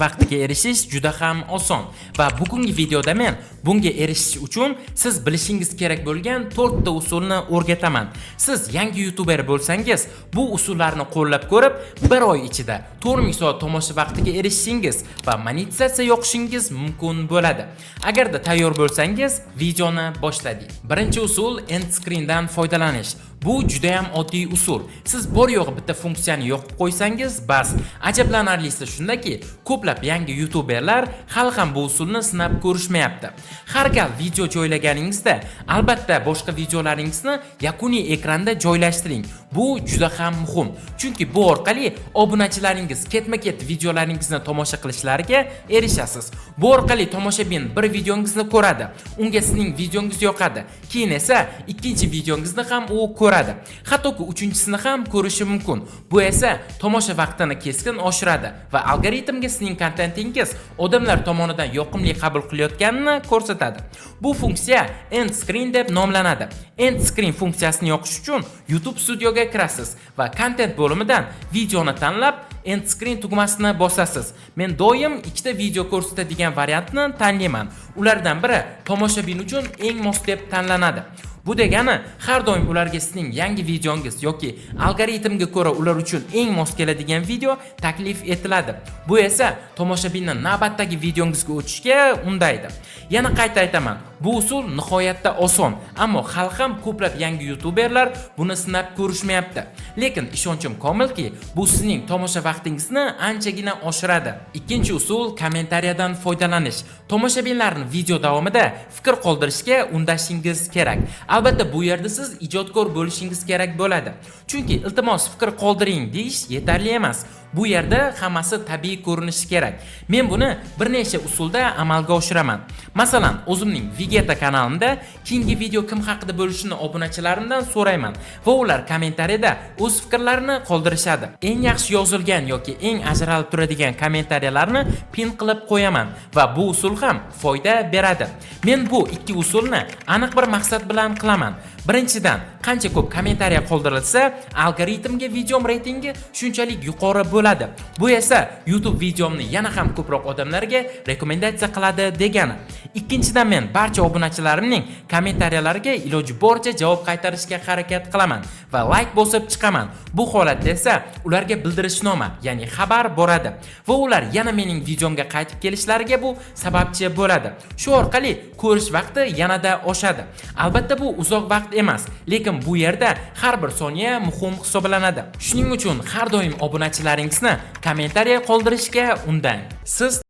Vaqtiga erishish juda ham oson va bugungi videoda men bunga erishish uchun siz bilishingiz kerak bo'lgan 4 ta usulni o'rgataman. Siz yangi YouTuber bo'lsangiz, bu usullarni qo'llab ko'rib, 1 oy ichida 4000 soat tomosha vaqtiga erishishingiz va monetizatsiya yoqishingiz mumkin bo'ladi. Agarda tayyor bo'lsangiz, videoni boshladik. Birinchi usul end screendan foydalanish. Bu juda ham oddiy usul. Siz bor yo'q bitta funksiyani yoqib qo'ysangiz, bas. Ajablanarlisi shundaki, ko'plab yangi YouTuberlar hali ham bu usulni sinab ko'rishmayapti. Har gal video joylaganingizda, albatta boshqa videolaringizni yakuniy ekranda joylashtiring. Bu juda ham muhim. Chunki bu orqali obunachilaringiz ketma-ket videolaringizni tomosha qilishlariga erishasiz. Bu orqali tomoshabin bir videongizni ko'radi, unga sizning videongiz yoqadi. Keyin esa ikkinchi videongizni ham u ko'radi. Hattoki uchinchisini ham ko'rishi mumkin. Bu esa tomosha vaqtini keskin oshiradi va algoritmga sizning kontentingiz odamlar tomonidan yoqimli qabul qilayotganini ko'rsatadi. Bu funksiya end screen deb nomlanadi. End screen funksiyasini yoqish uchun YouTube Studioga kirasiz va content bo'limidan videoni tanlab end screen tugmasini bosasiz. Men doim ikkita video ko'rsatadigan variantni tanlayman. Ulardan biri tomoshabin uchun eng mos deb tanlanadi. Bu degani har doim ularga sizning yangi videongiz yoki algoritmga ko'ra ular uchun eng mos keladigan video taklif etiladi. Bu esa tomoshabinni navbatdagi videongizga o'tishga undaydi. Yana qayta aytaman, bu usul nihoyatda oson, ammo hali ham ko'plab yangi YouTuberlar buni sinab ko'rishmayapti. Lekin ishonchim komilki, bu sizning tomosha vaqtingizni anchagina oshiradi. Ikkinchi usul kommentariyadan foydalanish. Tomoshabinlarni video davomida fikr qoldirishga undashingiz kerak. Albatta bu yerda siz ijodkor bo'lishingiz kerak bo'ladi. Chunki iltimos fikr qoldiring deyish yetarli emas. Bu yerda hammasi tabiiy ko'rinishi kerak. Men buni bir necha usulda amalga oshiraman. Masalan, o'zimning Vegeta kanalimda keyingi video kim haqida bo'lishini obunachilarimdan so'rayman va ular kommentariyada o'z fikrlarini qoldirishadi. Eng yaxshi yozilgan yoki eng ajralib turadigan kommentariyalarni pin qilib qo'yaman va bu usul ham foyda beradi. Men bu ikki usulni aniq bir maqsad bilan qilaman. Birinchidan, qancha ko'p kommentariya qoldirilsa, algoritmga videom reytingi shunchalik yuqori bo'ladi. Bu esa YouTube videomni yana ham ko'proq odamlarga rekomendatsiya qiladi degani. Ikkinchidan, men barcha obunachilarimning kommentariyalariga iloji boricha javob qaytarishga harakat qilaman va like bosib chiqaman. Bu holatda esa ularga bildirishnoma, ya'ni xabar boradi va ular yana mening videomga qaytib kelishlariga bu sababchi bo'ladi. Shu orqali ko'rish vaqti yanada oshadi. Albatta bu uzoq vaqt emas, lekin bu yerda har bir soniya muhim hisoblanadi. Shuning uchun har doim obunachilaringizni kommentariya qoldirishga undang. Siz